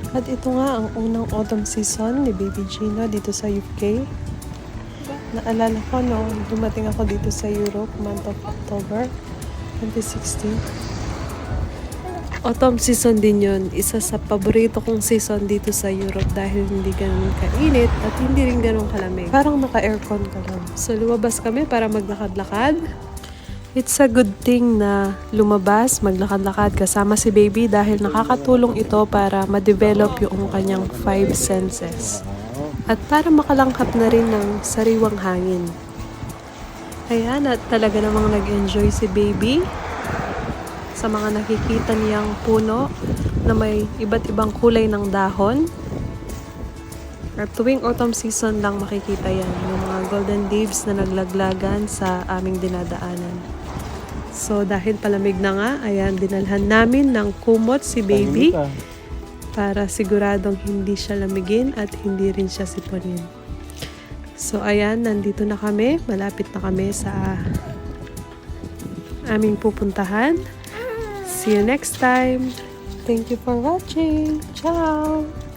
At ito nga ang unang autumn season ni Baby Gina dito sa UK. Naalala ko dumating ako dito sa Europe, month of October 2016. Autumn season din yun. Isa sa paborito kong season dito sa Europe dahil hindi ganun kainit at hindi rin ganun kalamig. Parang naka-aircon ka lang. So lumabas kami para maglakad-lakad. It's a good thing na lumabas, maglakad-lakad kasama si baby dahil nakakatulong ito para ma-develop yung kanyang 5 senses. At para makalangkap na rin ng sariwang hangin. Ayan, at talaga namang nag-enjoy si baby sa mga nakikita niyang puno na may iba't ibang kulay ng dahon. At tuwing autumn season lang makikita yan, yung mga golden leaves na naglaglagan sa aming dinadaanan. So dahil palamig na nga, ayan, dinalhan namin ng kumot si baby para siguradong hindi siya lamigin at hindi rin siya siponin. So ayan, nandito na kami, malapit na kami sa aming pupuntahan. See you next time. Thank you for watching. Ciao!